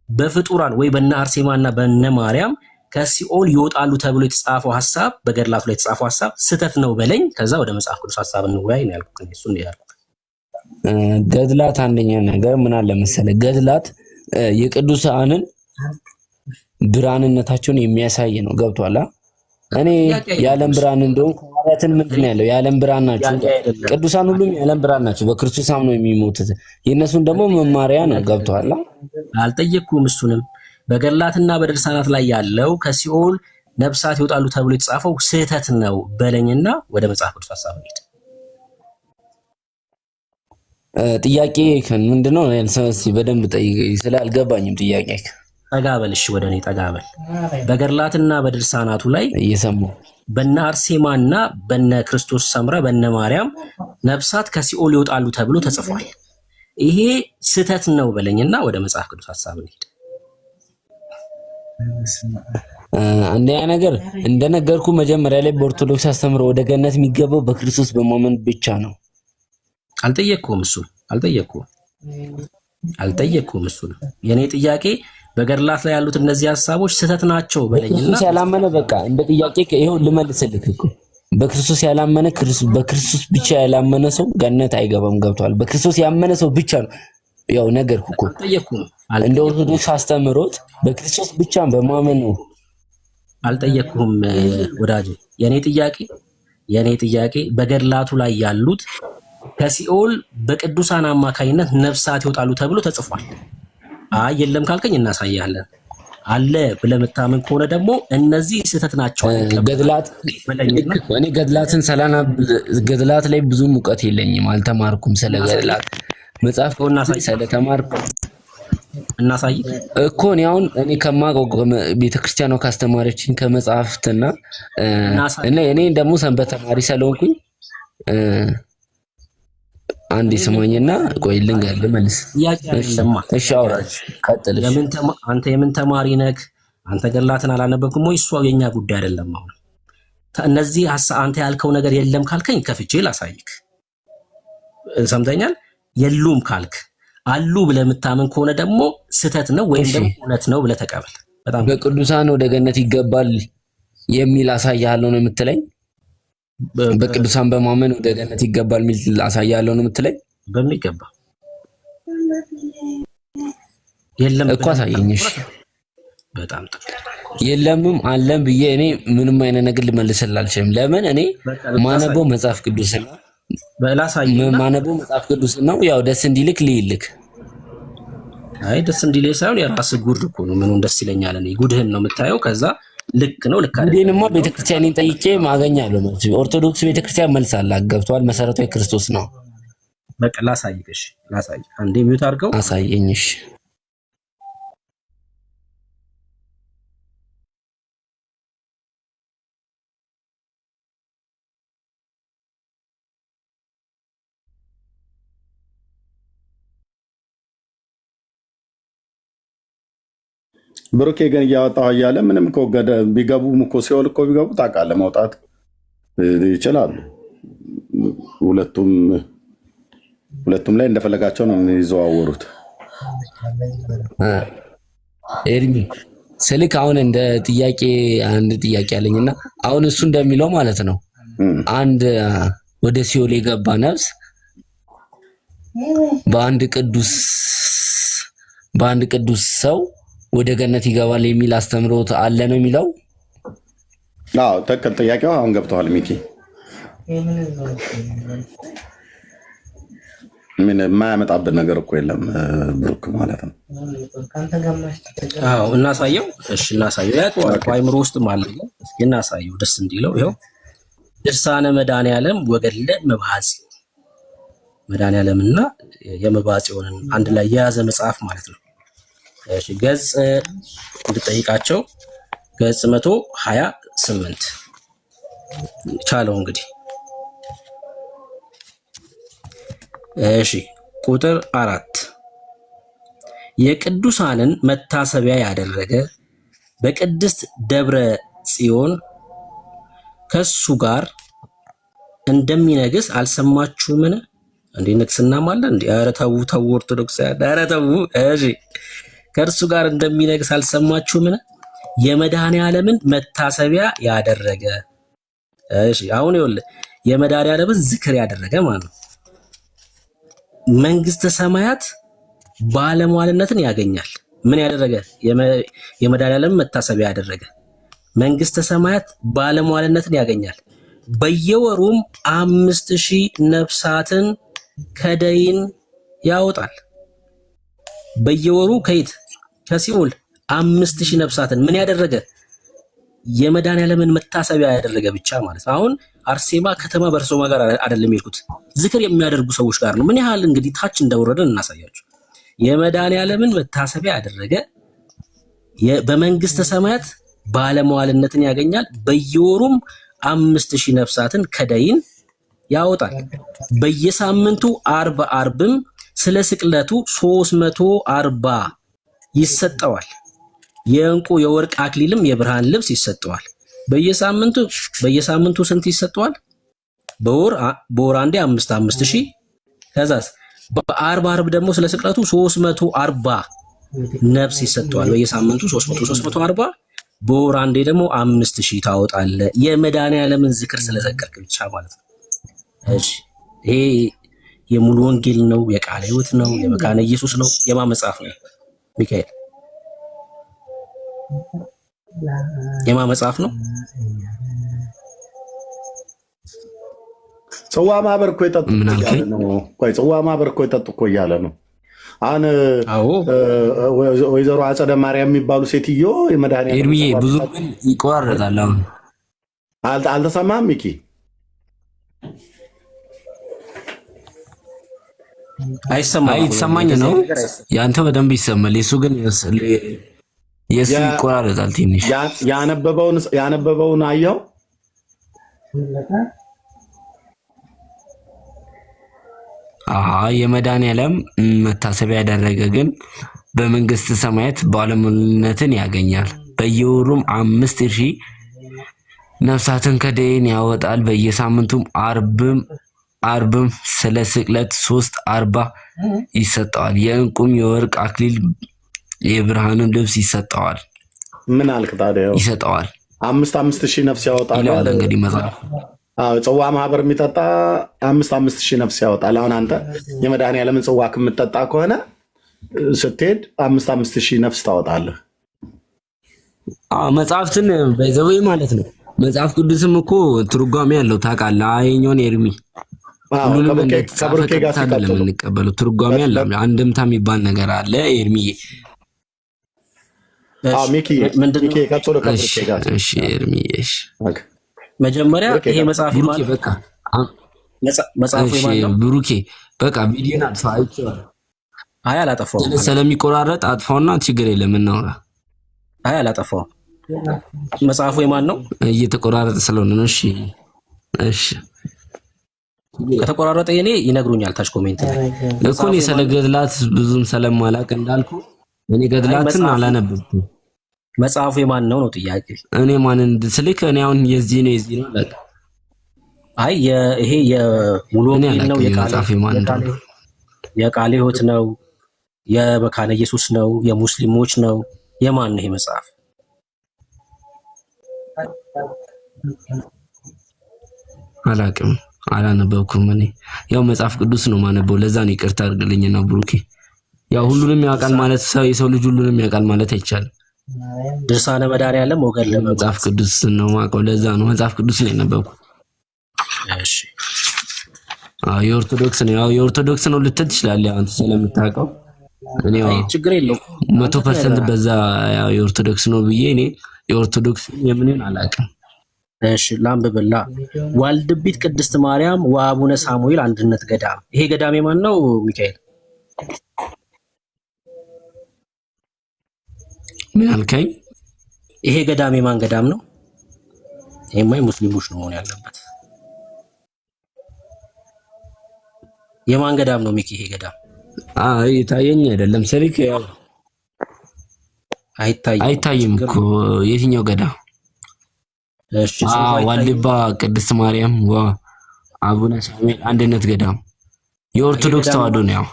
በፍጡራን ወይ በነ አርሴማና በነ ማርያም ከሲኦል ይወጣሉ ተብሎ የተጻፈው ሐሳብ በገድላቱ ላይ የተጻፈው ሐሳብ ስህተት ነው በለኝ። ከዛ ወደ መጽሐፍ ቅዱስ ሐሳብ እንወያይ ነው ያልኩት። እሱ ነው ያልኩት። ገድላት አንደኛ ነገር ምን አለ መሰለህ፣ ገድላት የቅዱሳንን ብርሃንነታቸውን የሚያሳይ ነው። ገብቷል? እኔ የዓለም ብርሃን እንደሆነ ሐዋርያትን ምንድን ነው ያለው? የዓለም ብርሃን ናቸው። ቅዱሳን ሁሉም የዓለም ብርሃን ናቸው። በክርስቶስ አምነው የሚሞቱት የእነሱን ደግሞ መማሪያ ነው። ገብቷል? አልጠየቅኩም እሱንም። በገድላትና በድርሳናት ላይ ያለው ከሲኦል ነፍሳት ይወጣሉ ተብሎ የተጻፈው ስህተት ነው በለኝና ወደ መጽሐፍ ቅዱስ ሐሳብ እንሂድ። ጥያቄ ምንድነው? በደንብ ጠይቀኝ። ስላልገባኝም ጥያቄ ጠጋበል። እሺ ወደ እኔ ጠጋበል። በገድላትና በድርሳናቱ ላይ እየሰማሁ በነ አርሴማና በነ ክርስቶስ ሰምራ በነ ማርያም ነፍሳት ከሲኦል ይወጣሉ ተብሎ ተጽፏል። ይሄ ስህተት ነው በለኝና ወደ መጽሐፍ ቅዱስ ሐሳብ እንሂድ። አንደኛ ነገር እንደነገርኩ መጀመሪያ ላይ በኦርቶዶክስ አስተምሮ ወደ ገነት የሚገባው በክርስቶስ በማመን ብቻ ነው። አልጠየቅኩም። እሱ ነው የኔ ጥያቄ። በገድላት ላይ ያሉት እነዚህ ሐሳቦች ስህተት ናቸው በለኝና በክርስቶስ ያላመነ በቃ እንደ ጥያቄ ይሄው ልመልስልህ እኮ በክርስቶስ ያላመነ በክርስቶስ ብቻ ያላመነ ሰው ገነት አይገባም። ገብቷል? በክርስቶስ ያመነ ሰው ብቻ ነው። ያው ነገርኩ እኮ እንደ ኦርቶዶክስ አስተምሮት በክርስቶስ ብቻ በማመን ነው። አልጠየቅኩም ወዳጄ። የኔ ጥያቄ በገድላቱ ላይ ያሉት ከሲኦል በቅዱሳን አማካይነት ነፍሳት ይወጣሉ ተብሎ ተጽፏል። አይ የለም ካልከኝ እናሳያለን። አለ ብለህ የምታምን ከሆነ ደግሞ እነዚህ ስህተት ናቸው። እኔ ገድላት ላይ ብዙም እውቀት የለኝም፣ አልተማርኩም። ስለ ገድላት መጽሐፍ ስለተማርኩ እናሳይ እኮ ነው። አሁን እኔ ከማውቀው ቤተክርስቲያኗ ካስተማረችኝ ከመጽሐፍትና እኔ ደግሞ ሰንበት ተማሪ ስለሆንኩኝ አንድ ስማኝና ቆይ ልንገርህ መልስ። እሺ አውራ ቀጥል። አንተ የምን ተማሪ ነህ? አንተ ገድላትን አላነበብክም ወይ? እሱ የኛ ጉዳይ አይደለም። አሁን እነዚህ አንተ ያልከው ነገር የለም ካልከኝ ከፍቼ ላሳይክ። ሰምተኛል? የሉም ካልክ አሉ ብለህ የምታምን ከሆነ ደግሞ ስህተት ነው ወይም ደግሞ እውነት ነው ብለህ ተቀበል። በጣም በቅዱሳን ወደ ገነት ይገባል የሚል አሳያለሁ ነው የምትለኝ? በቅዱሳን በማመን ወደ ገነት ይገባል የሚል አሳያለሁ ነው የምትለኝ? በሚገባ የለም እኮ አሳየኝ። እሺ በጣም ጥሩ። የለምም አለም ብዬ እኔ ምንም አይነት ነገር ልመልስልህ አልችልም። ለምን እኔ ማነበው መጽሐፍ ቅዱስ ነው። ማነበው መጽሐፍ ቅዱስ ነው። ያው ደስ እንዲልክ ልይልክ። አይ ደስ እንዲልህ ሳይሆን የራስህ ጉድ እኮ ነው። ምኑን ደስ ይለኛል? እኔ ጉድህን ነው የምታየው። ከዛ ልክ ነው ልክ አይደለም። ጉዴንማ ቤተክርስቲያንን ጠይቄ ማገኛለሁ ነው። ኦርቶዶክስ ቤተክርስቲያን መልስ አላት። ገብቷል? መሰረቱ ክርስቶስ ነው። በቃ ላሳይሽ። አንዴ ሚውት አድርገው አሳየኝሽ። ብሩኬ ግን እያወጣሁ እያለ ምንም እኮ ቢገቡም እኮ ሲኦል እኮ ቢገቡ ታውቃለህ፣ መውጣት ይችላሉ። ሁለቱም ላይ እንደፈለጋቸው ነው የሚዘዋወሩት። ኤርሚ ስልክ አሁን እንደ ጥያቄ አንድ ጥያቄ አለኝና አሁን እሱ እንደሚለው ማለት ነው አንድ ወደ ሲኦል የገባ ነፍስ በአንድ ቅዱስ ሰው ወደ ገነት ይገባል የሚል አስተምሮት አለ ነው የሚለው? አዎ ተከል ጥያቄው አሁን ገብተዋል ሚኪ። ምን የማያመጣብን ነገር እኮ የለም ብሩክ ማለት ነው። አዎ እናሳየው። እሺ እናሳየው። ያውቀዋል እኮ አይምሮ ውስጥም አለ። እስኪ እናሳየው ደስ እንዲለው። ይኸው ድርሳነ መድኃኔዓለም ወገድለ መባጽዮን መድኃኔዓለምና የመባጽዮንን አንድ ላይ የያዘ መጽሐፍ ማለት ነው። እሺ ገጽ እንድጠይቃቸው ገጽ 128 ቻለው እንግዲህ። እሺ ቁጥር 4 የቅዱሳንን መታሰቢያ ያደረገ በቅድስት ደብረ ጽዮን ከሱ ጋር እንደሚነግስ አልሰማችሁምን? እንዴ ንግስና ማለት እንዴ? ኧረ ተው ተው ኦርቶዶክሳውያን፣ ኧረ ተው። እሺ ከእርሱ ጋር እንደሚነግስ አልሰማችሁምን? የመድኃኔዓለምን መታሰቢያ ያደረገ። እሺ አሁን ይኸውልህ የመድኃኔዓለምን ዝክር ያደረገ ማለት ነው መንግስተ ሰማያት ባለሟልነትን ያገኛል። ምን ያደረገ? የመድኃኔዓለምን መታሰቢያ ያደረገ መንግስተ ሰማያት ባለሟልነትን ያገኛል። በየወሩም 5000 ነፍሳትን ከደይን ያወጣል። በየወሩ ከየት? ከሲኦል 5000 ነፍሳትን ምን ያደረገ? የመድኃኔዓለምን መታሰቢያ ያደረገ ብቻ ማለት ነው። አሁን አርሴማ ከተማ በርሶማ ጋር አይደለም የሄድኩት፣ ዝክር የሚያደርጉ ሰዎች ጋር ነው። ምን ያህል እንግዲህ ታች እንደወረደን እናሳያችሁ። የመድኃኔዓለምን መታሰቢያ ያደረገ በመንግስተ ሰማያት ባለመዋልነትን ያገኛል። በየወሩም 5000 ነፍሳትን ከደይን ያወጣል። በየሳምንቱ አርብም ስለ ስቅለቱ 340 ይሰጠዋል። የእንቁ የወርቅ አክሊልም የብርሃን ልብስ ይሰጠዋል። በየሳምንቱ ስንት ይሰጠዋል? በወር አንዴ 5000። ከዛስ በአርብ ደግሞ ስለ ስቅለቱ 340 ነፍስ ይሰጠዋል። በየሳምንቱ 340 በወር አንዴ ደግሞ 5000 ታወጣለ። የመድኃኔዓለምን ዝክር ስለዘከርክ ብቻ ማለት ነው። እሺ ይሄ የሙሉ ወንጌል ነው? የቃለ ሕይወት ነው? የመካነ ኢየሱስ ነው? የማን መጽሐፍ ነው? ሚካኤል የማን መጽሐፍ ነው? ጽዋ ማህበር እኮ የጠጡ እያለ ነው። ቆይ ጽዋ ማህበር እኮ የጠጡ እኮ እያለ ነው። አሁን ወይዘሮ አጸደ ማርያም የሚባሉ ሴትዮ የመድኃኔዓለም ኤርሚዬ ብዙ ግን ይቆራረጣል። አሁን አልተሰማህም ሚኪ? አይሰማም? ይሰማኝ ነው። ያንተ በደንብ ይሰማል። የሱ ግን የሱ ይቆራረጣል ትንሽ። ያነበበውን አየው? የመድኃኔዓለም መታሰቢያ ያደረገ ግን በመንግስተ ሰማያት ባለሟልነትን ያገኛል። በየወሩም 5000 ነፍሳትን ከደይን ያወጣል። በየሳምንቱም አርብም ስለ ስቅለት 340 ይሰጠዋል። የእንቁም የወርቅ አክሊል የብርሃንን ልብስ ይሰጠዋል። ምን አልክ ታዲያ? ይሰጠዋል 5000 ነፍስ ያወጣል ይላል እንግዲህ መጽሐፍ። ጽዋ ማህበር የሚጠጣ 5000 ነፍስ ያወጣል። አሁን አንተ የመድኃኔዓለምን ጽዋ ከምትጠጣ ከሆነ ስትሄድ 5000 ነፍስ ታወጣለህ። መጽሐፍትን በዘዌ ማለት ነው። መጽሐፍ ቅዱስም እኮ ትርጓሜ ያለው ታውቃለህ። አይኛውን ኤርሚ ሁሉንም ከብሩኬ ጋር ሲቀጥሉ የምንቀበለው ትርጓሜ አለ፣ አንድምታ የሚባል ነገር አለ። ኤርሚዬ ሚኪ ቀጥሎ ከብሩኬ ጋር። እሺ ኤርሚዬ እሺ መጀመሪያ ይሄ መጽሐፍ ብሩኬ በቃ መጽሐፉ ማለት ነው። ብሩኬ በቃ ቪዲዮን አጥፋ። አይ አላጠፋውም። ስለሚቆራረጥ አጥፋውና ችግር የለም እናውራ። አይ አላጠፋውም። መጽሐፉ የማን ነው? እየተቆራረጠ ስለሆነ ነው። እሺ እሺ ከተቆራረጠ የኔ ይነግሩኛል ታች ኮሜንት ላይ እኮ እኔ ስለ ገድላት ብዙም ስለማላውቅ እንዳልኩ እኔ ገድላትን አላነበብኩም። መጽሐፉ የማን ነው ነው ጥያቄ። እኔ ማንን ስልክ እኔ አሁን የዚህ ነው በቃ። አይ ይሄ የሙሉ ወንጌል ነው፣ የቃለ ሕይወት ነው፣ የመካነ ኢየሱስ ነው፣ የሙስሊሞች ነው፣ የማን ነው ይሄ መጽሐፍ? አላውቅም፣ አላነበብኩም። እኔ ያው መጽሐፍ ቅዱስ ነው ማነበው። ለዛ ነው ይቅርታ አድርግልኝና ብሩኬ። ያው ሁሉንም ያውቃል ማለት የሰው ልጅ ሁሉንም ያውቃል ማለት አይቻልም። ድርሳነ መድኃኔዓለም ወገን መጽሐፍ ቅዱስ ነው ማውቀው። ለዛ ነው መጽሐፍ ቅዱስ ነው ያነበብኩት። እሺ የኦርቶዶክስ ነው። ያው የኦርቶዶክስ ነው ልትል ትችላለህ አንተ ስለምታውቀው። እኔ አይ ችግር የለውም 100% በዛ ያው የኦርቶዶክስ ነው ብዬ እኔ የኦርቶዶክስ የምንን አላውቅም። እሺ ላምብብላ ዋልድቢት ቅድስት ማርያም ወአቡነ ሳሙኤል አንድነት ገዳም። ይሄ ገዳም የማን ነው ሚካኤል? ምን አልከኝ? ይሄ ገዳም የማን ገዳም ነው? ይሄማ ሙስሊሞች ነው መሆን ያለበት። የማን ገዳም ነው ሚኪ? ይሄ ገዳም ይታየኝ አይደለም ስልክ ያው አይታይም እኮ የትኛው ገዳም? እሺ ዋልድባ ቅድስት ማርያም ወአቡነ ሳሙኤል አንድነት ገዳም የኦርቶዶክስ ተዋሕዶ ነው። ያው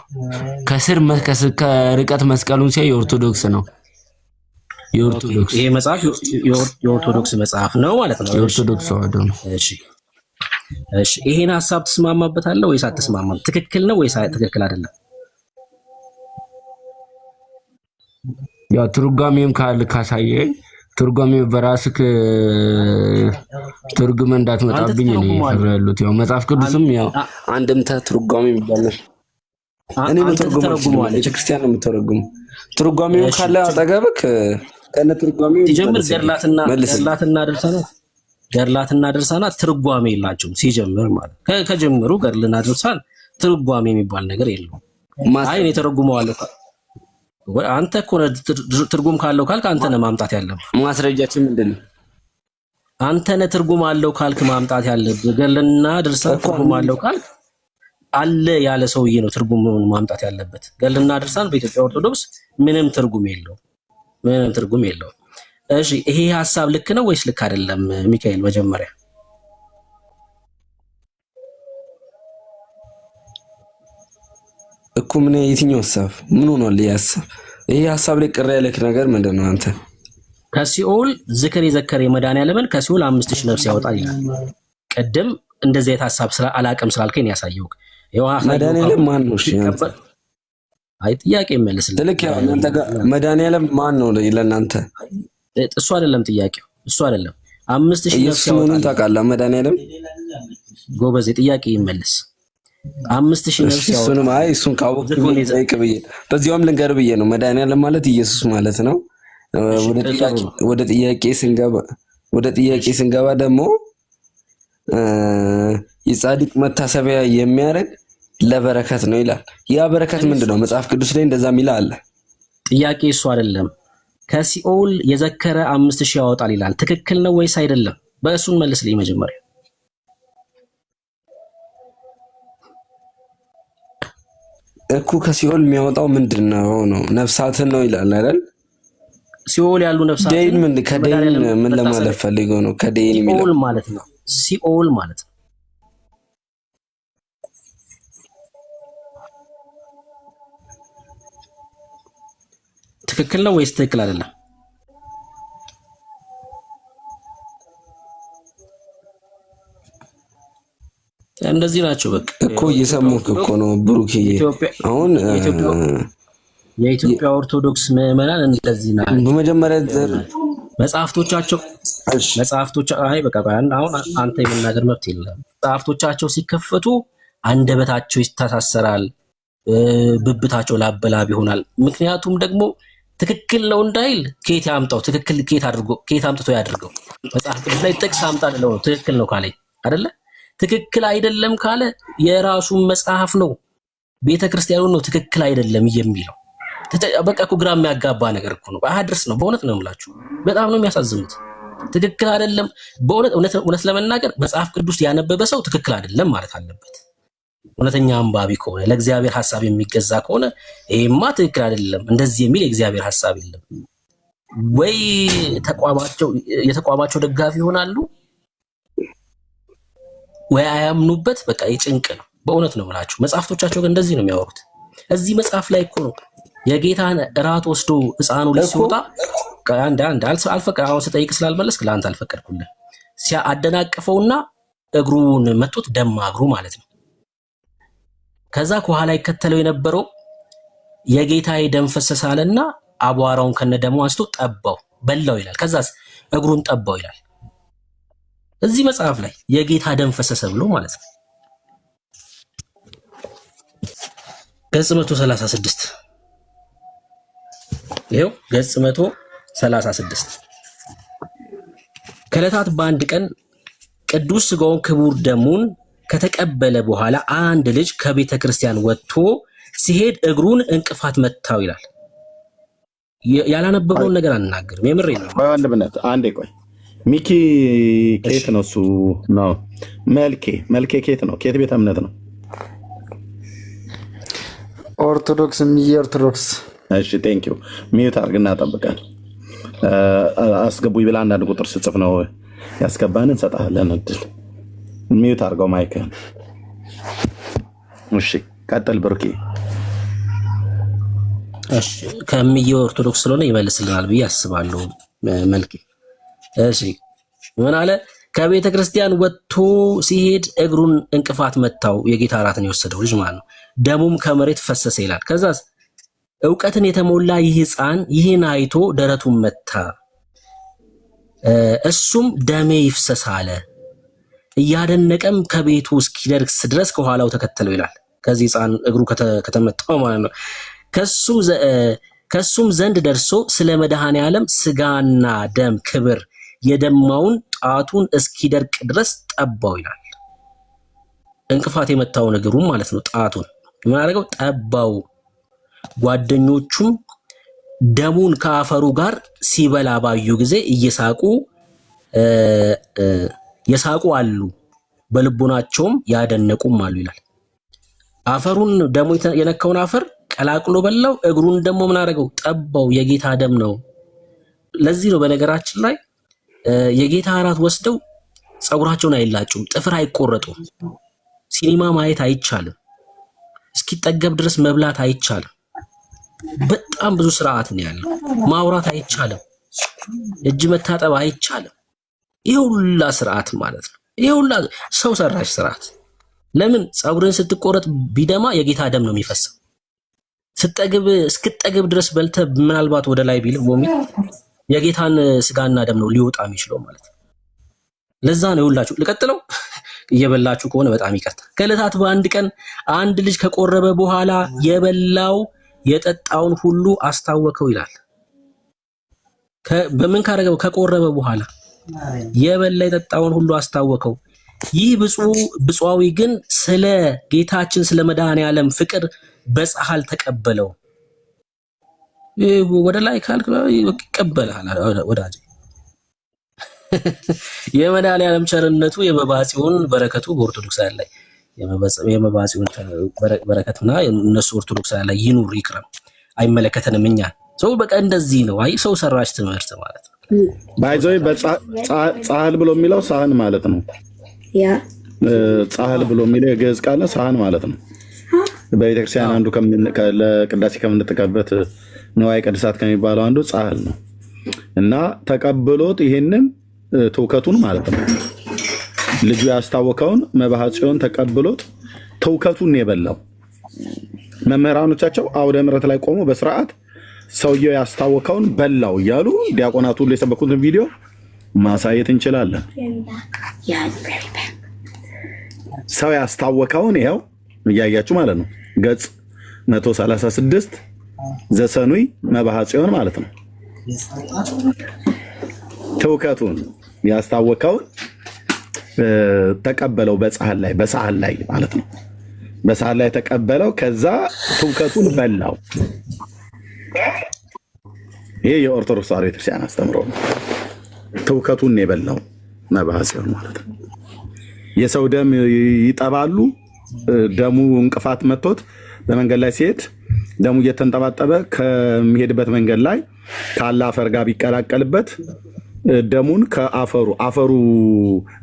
ከርቀት መስቀሉን ሲያይ የኦርቶዶክስ ነው። የኦርቶዶክስ ይሄ መጽሐፍ የኦርቶዶክስ መጽሐፍ ነው ማለት ነው። የኦርቶዶክስ ተዋሕዶ ነው። እሺ ይሄን ሐሳብ ተስማማበታለህ ወይስ አትስማማም? ትክክል ነው ወይስ ትክክል አይደለም? ያው ትርጓሜም ካሳየኝ ትርጓሜው በራስህ ትርጉም እንዳትመጣብኝ ነው ያሉት። ያው መጽሐፍ ቅዱስም ያው አንድምታ ትርጓሜ ይባላል። እኔ መተርጉም ክርስቲያን ነው የምተረጉም። ትርጓሜው ካለ አጠገብክ ከነ ትርጓሜው ሲጀምር ገድላትና ድርሳናት ትርጓሜ የላቸውም። ሲጀምር ማለት ከጀምሩ ገድልና ድርሳን ትርጓሜ የሚባል ነገር የለውም። አይ እኔ ተረጉመዋለሁ አንተ እኮ ትርጉም ካለው ካልክ አንተ ነህ ማምጣት ያለብህ። ማስረጃችን ምንድነው? አንተ ነህ ትርጉም አለው ካልክ ማምጣት ያለብህ። ገድልና ድርሳን ትርጉም አለው ካልክ አለ ያለ ሰውዬ ነው ትርጉሙን ማምጣት ያለበት። ገድልና ድርሳን በኢትዮጵያ ኦርቶዶክስ ምንም ትርጉም የለውም። እሺ ይሄ ሐሳብ ልክ ነው ወይስ ልክ አይደለም ሚካኤል? መጀመሪያ እኮ ምን የትኛው ሐሳብ ምን ሆኗል? ይሄ ሐሳብ ላይ ቅር ያለክ ነገር ምንድነው? አንተ ከሲኦል ዝክር የዘከረ መድኃኒዓለምን ከሲኦል 5000 ነፍስ ያወጣል ይላል። ቀደም እንደዚህ አይነት ሐሳብ አላቅም ስላልከኝ ያሳየውክ መድኃኒዓለም ማን ነው? እሺ አይ ጥያቄ መልስልኝ። ልክ ያው እናንተ ጋር መድኃኒዓለም ማን ነው ለእናንተ? እሱ አይደለም ጥያቄው፣ እሱ አይደለም 5000 ነፍስ ያወጣል ታውቃለህ? መድኃኒዓለም ጎበዝ ጥያቄ ይመልስ። 5000 ነፍስ ያወጣል። እሱን ካወቅክ ጠይቅ ብዬ በዚያውም ልንገር ብዬ ነው። መድኃኒዓለም ማለት ኢየሱስ ማለት ነው። ወደ ጥያቄ ስንገባ ደግሞ የጻድቅ መታሰቢያ የሚያደርግ ለበረከት ነው ይላል። ያ በረከት ምንድነው? መጽሐፍ ቅዱስ ላይ እንደዛ ሚላ አለ። ጥያቄ እሱ አይደለም። ከሲኦል የዘከረ 5000 ያወጣል ይላል። ትክክል ነው ወይስ አይደለም? በእሱን መልስልኝ መጀመሪያ። እኮ ከሲኦል የሚያወጣው ምንድነው ነው? ነፍሳትን ነው ይላል አይደል? ሲኦል ያሉ ነፍሳትን ከደይን ምን ለማለት ፈልገው ነው? ከደይን የሚለው ሲኦል ማለት ነው። ሲኦል ማለት ነው። ትክክል ነው ወይስ ትክክል አይደለም? እንደዚህ ናቸው በቃ እኮ እየሰሙክ እኮ ነው ብሩክ። አሁን የኢትዮጵያ ኦርቶዶክስ ምዕመናን እንደዚህ ናቸው። በመጀመሪያ መጽሐፍቶቻቸው አይ በቃ አሁን አንተ የመናገር መብት የለም። መጽሐፍቶቻቸው ሲከፈቱ አንደበታቸው ይተሳሰራል፣ ብብታቸው ላበላብ ይሆናል። ምክንያቱም ደግሞ ትክክል ነው እንዳይል ከየት ያምጣው? ትክክል ከየት አምጥቶ ያድርገው? መጽሐፍ ቅዱስ ላይ ጥቅስ አምጣ ነው ትክክል ነው ካለ አይደለ? ትክክል አይደለም ካለ የራሱን መጽሐፍ ነው ቤተክርስቲያኑ ነው ትክክል አይደለም የሚለው። በቃ እኮ ግራ የሚያጋባ ነገር እኮ ነው። አድርስ ነው። በእውነት ነው የምላችሁ፣ በጣም ነው የሚያሳዝኑት። ትክክል አይደለም። በእውነት ለመናገር መጽሐፍ ቅዱስ ያነበበ ሰው ትክክል አይደለም ማለት አለበት። እውነተኛ አንባቢ ከሆነ ለእግዚአብሔር ሐሳብ የሚገዛ ከሆነ ይሄማ ትክክል አይደለም እንደዚህ የሚል የእግዚአብሔር ሐሳብ የለም ወይ? የተቋማቸው ደጋፊ ይሆናሉ ወይ አያምኑበት። በቃ የጭንቅ ነው። በእውነት ነው የምላችሁ። መጽሐፍቶቻቸው ግን እንደዚህ ነው የሚያወሩት። እዚህ መጽሐፍ ላይ እኮ ነው የጌታን እራት ወስዶ ሕፃኑ ልጅ ሲወጣ አሁን ስጠይቅ ስላልመለስክ ለአንተ አልፈቀድኩልህ። ሲያደናቅፈውና እግሩን መቶት ደማ እግሩ ማለት ነው። ከዛ ከኋላ ይከተለው የነበረው የጌታዬ ደም ፈሰሰ አለና አቧራውን ከነደሙ አንስቶ ጠባው በላው ይላል። ከዛስ እግሩን ጠባው ይላል። እዚህ መጽሐፍ ላይ የጌታ ደም ፈሰሰ ብሎ ማለት ነው። ገጽ 136 ይሄው ገጽ 136 ከዕለታት በአንድ ቀን ቅዱስ ሥጋውን ክቡር ደሙን ከተቀበለ በኋላ አንድ ልጅ ከቤተ ክርስቲያን ወጥቶ ሲሄድ እግሩን እንቅፋት መታው ይላል። ያላነበበውን ነገር አናገርም። የምሬ ነው። ወንድምነት አንዴ ቆይ። ሚኪ ኬት ነው? እሱ ነው መልኬ ኬት ነው? ኬት ቤተ እምነት ነው? ኦርቶዶክስ ኦርቶዶክስ። እሺ ቴንክ ዩ። ሚዩት አድርግና ጠብቀን አስገቡኝ ብላ አንዳንድ ቁጥር ስጽፍ ነው ያስገባን። እንሰጣለን እድል። ሚዩት አድርገው ማይክህን። እሺ ቀጥል ብሩኬ። እሺ ከምየ ኦርቶዶክስ ስለሆነ ይመልስልናል ብዬ አስባለሁ መልኬ። እሺ ምን አለ? ከቤተ ክርስቲያን ወጥቶ ሲሄድ እግሩን እንቅፋት መታው። የጌታ እራትን የወሰደው ልጅ ማለት ነው። ደሙም ከመሬት ፈሰሰ ይላል። ከዛስ ዕውቀትን የተሞላ ይህ ሕፃን ይህን አይቶ ደረቱን መታ። እሱም ደሜ ይፍሰስ አለ። እያደነቀም ከቤቱ እስኪደርስ ድረስ ከኋላው ተከተለው ይላል። ከዚህ ሕፃን እግሩ ከተመታው ማለት ነው። ከሱም ዘንድ ደርሶ ስለ መድኃኔ ዓለም ሥጋና ደም ክብር የደማውን ጣቱን እስኪደርቅ ድረስ ጠባው ይላል። እንቅፋት የመታውን እግሩን ማለት ነው። ጣቱን ምን አደረገው? ጠባው። ጓደኞቹም ደሙን ከአፈሩ ጋር ሲበላ ባዩ ጊዜ እየሳቁ የሳቁ አሉ፣ በልቦናቸውም ያደነቁም አሉ ይላል። አፈሩን ደሙ የነካውን አፈር ቀላቅሎ በላው። እግሩን ደግሞ ምን አደረገው? ጠባው። የጌታ ደም ነው። ለዚህ ነው በነገራችን ላይ የጌታ እራት ወስደው ፀጉራቸውን አይላጩም፣ ጥፍር አይቆረጡም። ሲኒማ ማየት አይቻልም። እስኪጠገብ ድረስ መብላት አይቻልም። በጣም ብዙ ስርዓት ነው ያለው። ማውራት አይቻልም። እጅ መታጠብ አይቻልም። ይሄ ሁላ ስርዓት ማለት ነው። ይሄ ሁላ ሰው ሰራሽ ስርዓት። ለምን? ፀጉርን ስትቆረጥ ቢደማ የጌታ ደም ነው የሚፈሰው። እስክጠግብ ድረስ በልተ ምናልባት ወደ ላይ ቢል ሞሚ የጌታን ስጋና ደም ነው ሊወጣ የሚችለው ማለት ነው። ለዛ ነው ይውላችሁ። ልቀጥለው እየበላችሁ ከሆነ በጣም ይቀርታ። ከዕለታት በአንድ ቀን አንድ ልጅ ከቆረበ በኋላ የበላው የጠጣውን ሁሉ አስታወከው ይላል። በምን ካረገው? ከቆረበ በኋላ የበላ የጠጣውን ሁሉ አስታወከው። ይህ ብፁዓዊ ግን ስለ ጌታችን ስለ መድኃኔ ዓለም ፍቅር በጸሐል ተቀበለው። ወደ ላይ ካልክ ይቀበላል ወዳጅ። የመድኃኔ ዓለም ቸርነቱ የመባጽዮን በረከቱ በኦርቶዶክሳውያን ላይ የመባጽዮን በረከትና እነሱ ኦርቶዶክሳውያን ላይ ይኑር ይክረም። አይመለከተንም እኛ ሰው በቃ እንደዚህ ነው። አይ ሰው ሰራሽ ትምህርት ማለት ነው። ባይዞይ በጻህል ብሎ የሚለው ሳህን ማለት ነው። ያ ጻህል ብሎ የሚለው የግዕዝ ቃል ሳህን ማለት ነው። በቤተክርስቲያን አንዱ ለቅዳሴ ከምንጠቀምበት ንዋየ ቅድሳት ከሚባለው አንዱ ጻህል ነው እና ተቀብሎት ይሄንን ትውከቱን ማለት ነው። ልጁ ያስታወከውን መባጽዮን ተቀብሎት ትውከቱን የበላው መምህራኖቻቸው አውደ ምሕረት ላይ ቆሞ በስርዓት ሰውየው ያስታወከውን በላው እያሉ ዲያቆናቱ ሁሉ የሰበኩትን ቪዲዮ ማሳየት እንችላለን። ሰው ያስታወከውን ይኸው እያያችሁ ማለት ነው። ገጽ 136 ዘሰኑይ መባጽዮን ማለት ነው። ትውከቱን ያስታወከውን ተቀበለው በሳህን ላይ ማለት ነው። በሳህን ላይ ተቀበለው፣ ከዛ ትውከቱን በላው። ይሄ የኦርቶዶክስ ተዋሕዶ ቤተክርስቲያን አስተምሮ ነው። ትውከቱን የበላው መባጽዮን ማለት ነው። የሰው ደም ይጠባሉ። ደሙ እንቅፋት መቶት በመንገድ ላይ ሲሄድ ደሙ እየተንጠባጠበ ከሚሄድበት መንገድ ላይ ካለ አፈር ጋር ቢቀላቀልበት ደሙን አፈሩ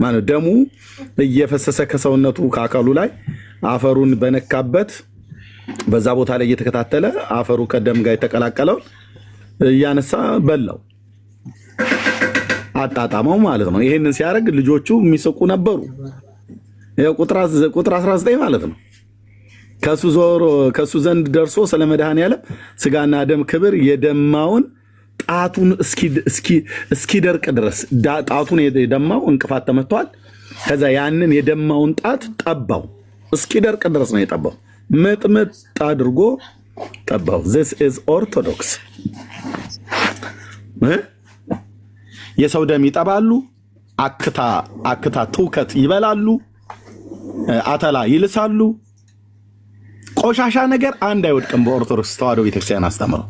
ማለት ደሙ እየፈሰሰ ከሰውነቱ ከአካሉ ላይ አፈሩን በነካበት በዛ ቦታ ላይ እየተከታተለ አፈሩ ከደም ጋር የተቀላቀለው እያነሳ በላው፣ አጣጣመው ማለት ነው። ይሄንን ሲያደርግ ልጆቹ የሚስቁ ነበሩ። ቁጥር 19 ማለት ነው። ከሱ ዘንድ ደርሶ ስለ መድኃኔ ዓለም ስጋና ደም ክብር የደማውን ጣቱን እስኪደርቅ ድረስ ጣቱን የደማው እንቅፋት ተመቷል። ከዛ ያንን የደማውን ጣት ጠባው፣ እስኪደርቅ ድረስ ነው የጠባው። ምጥምጥ አድርጎ ቀባው። this is orthodox። የሰው ደም ይጠባሉ፣ አክታ ትውከት ይበላሉ፣ አተላ ይልሳሉ። ቆሻሻ ነገር አንድ አይወድቅም በኦርቶዶክስ ተዋሕዶ ቤተክርስቲያን አስተምረው።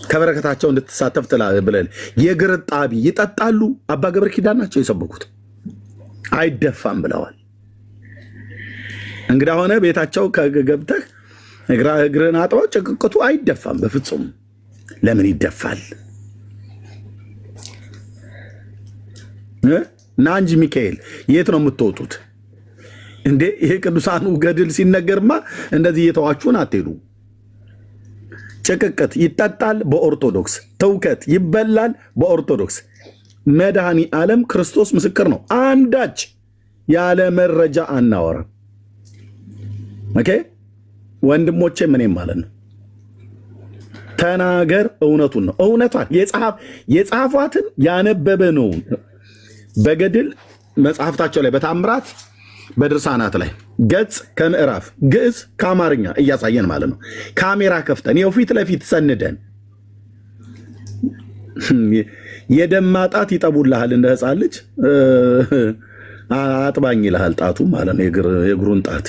ከበረከታቸው እንድትሳተፍ ብለን የግርጣቢ ይጠጣሉ። አባ ገብረ ኪዳን ናቸው የሰበኩት። አይደፋም ብለዋል። እንግዳ ሆነ ቤታቸው ገብተህ እግርህን አጥበው ጭቅቅቱ አይደፋም በፍጹም። ለምን ይደፋል? እና እንጂ ሚካኤል የት ነው የምትወጡት እንዴ? ይሄ ቅዱሳኑ ገድል ሲነገርማ እንደዚህ እየተዋችሁን አትሄዱ። ጭቅቅት ይጠጣል በኦርቶዶክስ፣ ትውከት ይበላል በኦርቶዶክስ። መድኃኒ ዓለም ክርስቶስ ምስክር ነው። አንዳች ያለ መረጃ አናወራም። ኦኬ ወንድሞቼ፣ ምንም ማለት ነው ተናገር፣ እውነቱን ነው። እውነቷን የጻፏትን ያነበበ ነው። በገድል መጽሐፍታቸው ላይ በታምራት በድርሳናት ላይ ገጽ ከምዕራፍ ግዕዝ ከአማርኛ እያሳየን ማለት ነው። ካሜራ ከፍተን ይኸው ፊት ለፊት ሰንደን የደማጣት ይጠቡልሃል እንደ ሕፃን ልጅ አጥባኝ ይልሃል ጣቱ ማለት ነው። የእግሩን ጣት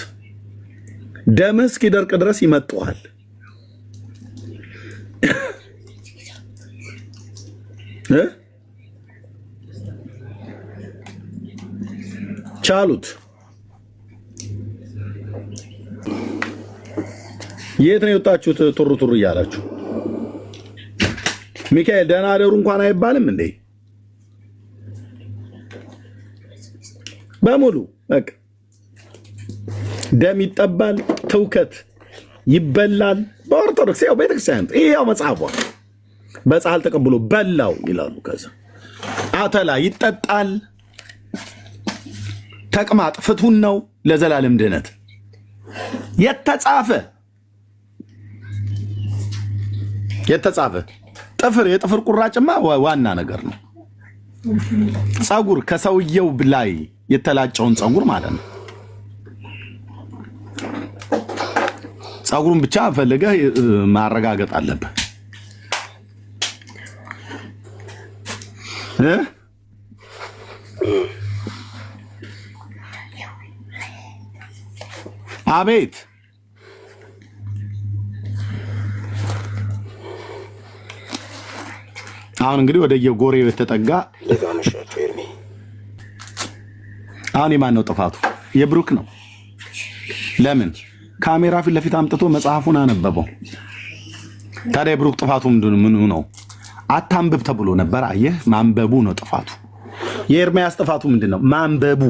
ደም እስኪደርቅ ድረስ ይመጡሃል። ቻሉት። የት ነው የወጣችሁት? ቱሩ ቱሩ እያላችሁ ሚካኤል ደህና አደሩ እንኳን አይባልም እንዴ? በሙሉ በቃ ደም ይጠባል፣ ትውከት ይበላል በኦርቶዶክስ። ያው ቤተክርስቲያን ይሄው መጽሐፏ በጻሕል ተቀብሎ በላው ይላሉ። ከዛ አተላ ይጠጣል። ተቅማጥ ፍቱን ነው ለዘላለም ድህነት የተጻፈ ጥፍር የጥፍር ቁራጭማ ዋና ነገር ነው። ፀጉር ከሰውየው ላይ የተላጨውን ፀጉር ማለት ነው። ፀጉሩን ብቻ ፈልገህ ማረጋገጥ አለብህ። አቤት አሁን እንግዲህ ወደ የጎሬው የተጠጋ አሁን የማን ነው ጥፋቱ? የብሩክ ነው። ለምን ካሜራ ፊት ለፊት አምጥቶ መጽሐፉን አነበበው? ታዲያ የብሩክ ጥፋቱ ምኑ ነው? አታንብብ ተብሎ ነበር። አየህ፣ ማንበቡ ነው ጥፋቱ። የኤርሚያስ ጥፋቱ ምንድነው? ማንበቡ።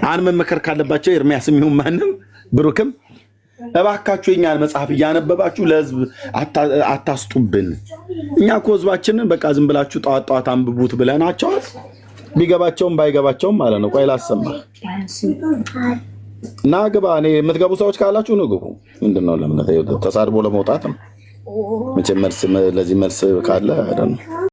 አን መመከር ካለባቸው ኤርሚያስ የሚሆን ማንም ብሩክም እባካችሁ የኛን መጽሐፍ እያነበባችሁ ለህዝብ አታስጡብን። እኛ እኮ ህዝባችንን በቃ ዝም ብላችሁ ጠዋት አንብቡት ብለናቸዋል። ቢገባቸውም ባይገባቸውም ማለት ነው። ቆይ ላሰማህ እና ግባ። እኔ የምትገቡ ሰዎች ካላችሁ ነው ግቡ። ምንድነው ለምን ተሳድቦ ለመውጣት ነው? መቼም መልስ ለዚህ መልስ ካለ አይደለም